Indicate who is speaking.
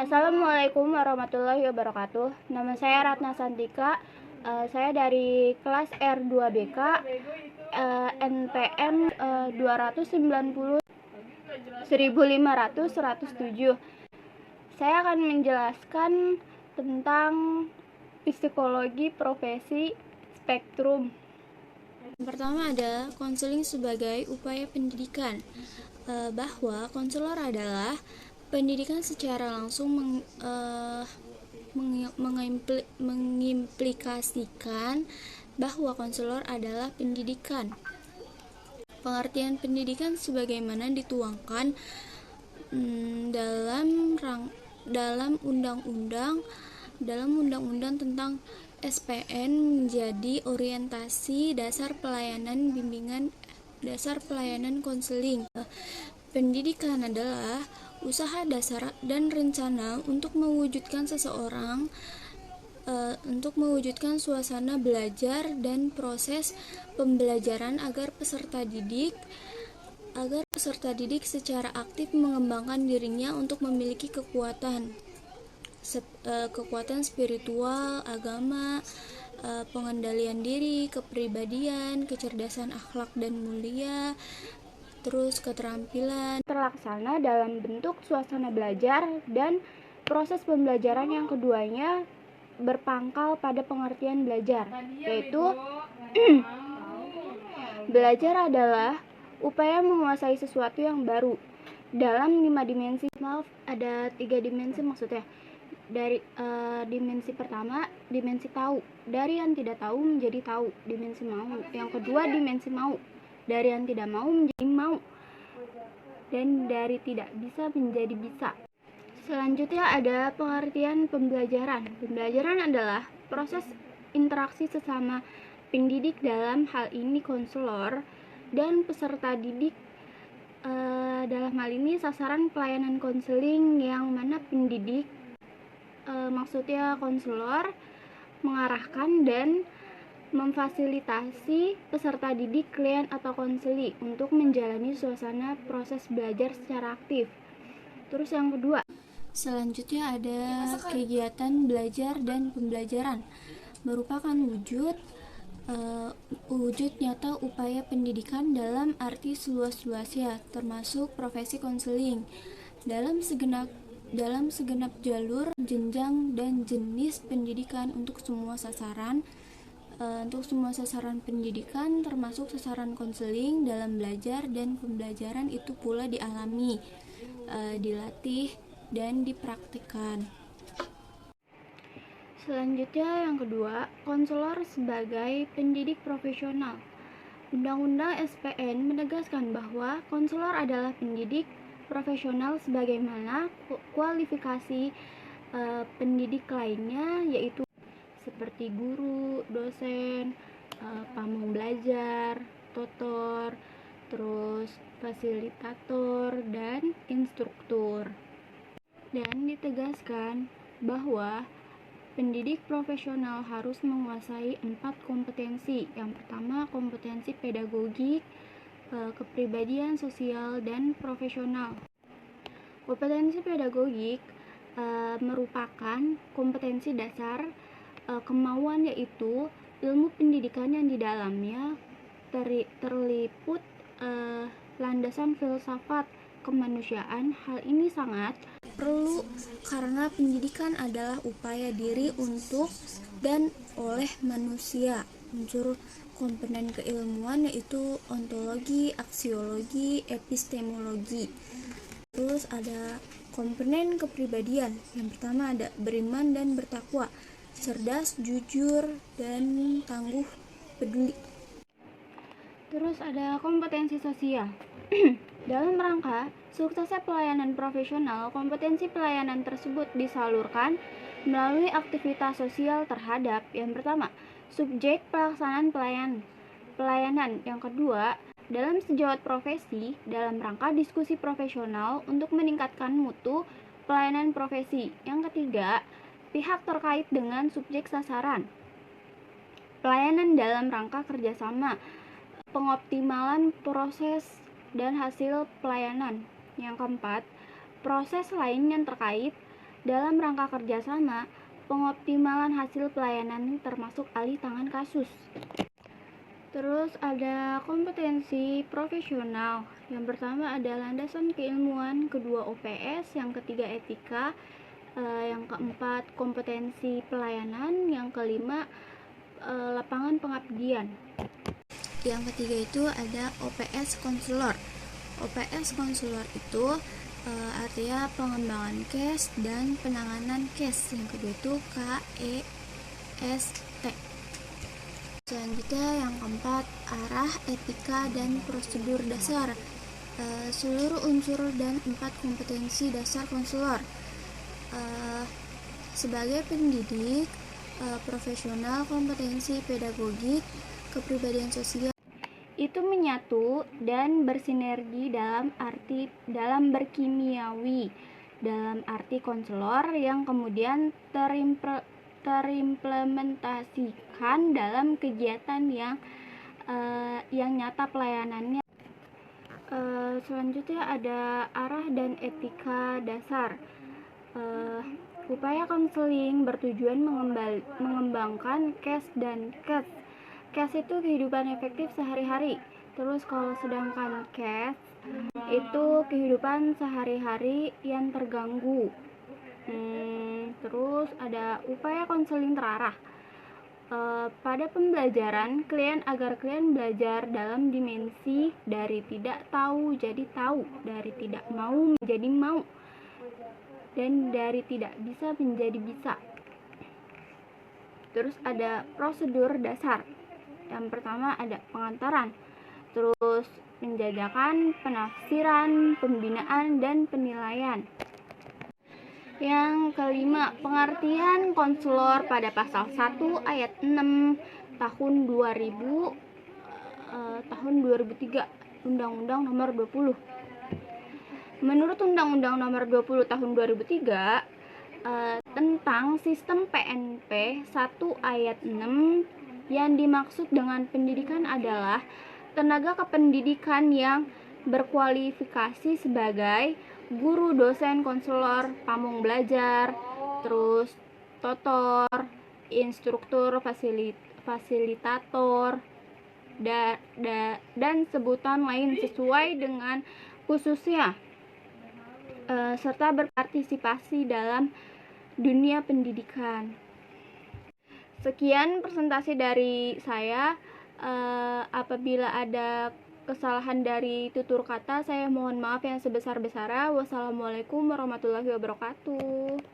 Speaker 1: Assalamualaikum warahmatullahi wabarakatuh. Nama saya Ratna Santika. Saya dari kelas R2BK, NPM 290 1500 107. Saya akan menjelaskan tentang psikologi profesi spektrum.
Speaker 2: Pertama ada konseling sebagai upaya pendidikan, bahwa konselor adalah pendidikan secara langsung mengimplikasikan bahwa konselor adalah pendidikan. Pengertian pendidikan sebagaimana dituangkan dalam undang-undang tentang SPN menjadi orientasi dasar pelayanan konseling. Pendidikan adalah usaha dasar dan rencana untuk mewujudkan suasana belajar dan proses pembelajaran agar peserta didik secara aktif mengembangkan dirinya untuk memiliki kekuatan spiritual, agama, pengendalian diri, kepribadian, kecerdasan akhlak dan mulia, terus keterampilan
Speaker 1: Terlaksana dalam bentuk suasana belajar dan proses pembelajaran yang keduanya berpangkal pada pengertian belajar, yaitu belajar adalah upaya menguasai sesuatu yang baru dalam 5 dimensi. Ada 3 dimensi maksudnya. Dari dimensi pertama, dimensi tahu, dari yang tidak tahu menjadi tahu, dimensi mau. Yang kedua, dimensi mau, dari yang tidak mau menjadi mau, dan dari tidak bisa menjadi bisa. Selanjutnya ada pengertian pembelajaran. Pembelajaran adalah proses interaksi sesama pendidik, dalam hal ini konselor dan peserta didik. Dalam hal ini sasaran pelayanan konseling yang mana pendidik, maksudnya konselor, mengarahkan dan memfasilitasi peserta didik, klien atau konseli untuk menjalani suasana proses belajar secara aktif. Terus yang kedua,
Speaker 2: selanjutnya ada kegiatan belajar dan pembelajaran, merupakan wujud nyata upaya pendidikan dalam arti seluas-luasnya, termasuk profesi konseling dalam segenap jalur, jenjang, dan jenis pendidikan untuk semua sasaran pendidikan, termasuk sasaran konseling dalam belajar dan pembelajaran itu pula dialami, dilatih, dan dipraktikkan.
Speaker 1: Selanjutnya yang kedua, konselor sebagai pendidik profesional. Undang-Undang SPN menegaskan bahwa konselor adalah pendidik profesional sebagaimana kualifikasi pendidik lainnya, yaitu seperti guru, dosen, pamong belajar, tutor, terus fasilitator, dan instruktur. Dan ditegaskan bahwa pendidik profesional harus menguasai 4 kompetensi. Yang pertama, kompetensi pedagogik, kepribadian sosial, dan profesional. Kompetensi pedagogik merupakan kompetensi dasar kemauan, yaitu ilmu pendidikan yang di dalamnya terliput landasan filsafat kemanusiaan. Hal ini sangat
Speaker 2: perlu karena pendidikan adalah upaya diri untuk dan oleh manusia. Unsur komponen keilmuan yaitu ontologi, aksiologi, epistemologi. Terus ada komponen kepribadian. Yang pertama ada beriman dan bertakwa, cerdas, jujur, dan tangguh peduli.
Speaker 1: Terus ada kompetensi sosial. Dalam rangka suksesnya pelayanan profesional, kompetensi pelayanan tersebut disalurkan melalui aktivitas sosial terhadap yang pertama, subjek pelaksanaan pelayanan. Yang kedua, dalam sejawat profesi dalam rangka diskusi profesional untuk meningkatkan mutu pelayanan profesi. Yang ketiga, pihak terkait dengan subjek sasaran. Pelayanan dalam rangka kerjasama, pengoptimalan proses dan hasil pelayanan. Yang keempat, proses lain yang terkait dalam rangka kerjasama, pengoptimalan hasil pelayanan termasuk alih tangan kasus. Terus ada kompetensi profesional. Yang pertama ada landasan keilmuan, kedua OPS, yang ketiga etika, yang keempat kompetensi pelayanan, yang kelima lapangan pengabdian.
Speaker 2: Yang ketiga itu ada OPS konselor. OPS konselor itu artinya pengembangan case dan penanganan case. Yang kedua itu KEST. Selanjutnya yang keempat, arah, etika, dan prosedur dasar. Seluruh unsur dan 4 kompetensi dasar konselor. Sebagai pendidik, profesional, kompetensi pedagogik, kepribadian sosial,
Speaker 1: itu menyatu dan bersinergi dalam berkimiawi, dalam arti konselor yang kemudian terimplementasikan dalam kegiatan yang nyata pelayanannya. Selanjutnya ada arah dan etika dasar. Upaya konseling bertujuan mengembangkan case dan case. Case itu kehidupan efektif sehari-hari. Terus kalau sedangkan case itu kehidupan sehari-hari yang terganggu. Terus ada upaya konseling terarah. Pada pembelajaran agar klien belajar dalam dimensi dari tidak tahu jadi tahu, dari tidak mau menjadi mau, dan dari tidak bisa menjadi bisa. Terus ada prosedur dasar. Yang pertama ada pengantaran, terus penjajakan, penafsiran, pembinaan, dan penilaian. Yang kelima, pengertian konselor pada pasal 1 ayat 6 tahun 2003 Undang-Undang Nomor 20. Menurut Undang-Undang Nomor 20 tahun 2003 tentang sistem PNP 1 ayat 6, yang dimaksud dengan pendidikan adalah tenaga kependidikan yang berkualifikasi sebagai guru, dosen, konselor, pamong belajar, terus tutor, instruktur, fasilitator, dan sebutan lain sesuai dengan khususnya, serta berpartisipasi dalam dunia pendidikan. Sekian presentasi dari saya. Apabila ada kesalahan dari tutur kata, saya mohon maaf yang sebesar-besarnya. Wassalamualaikum warahmatullahi wabarakatuh.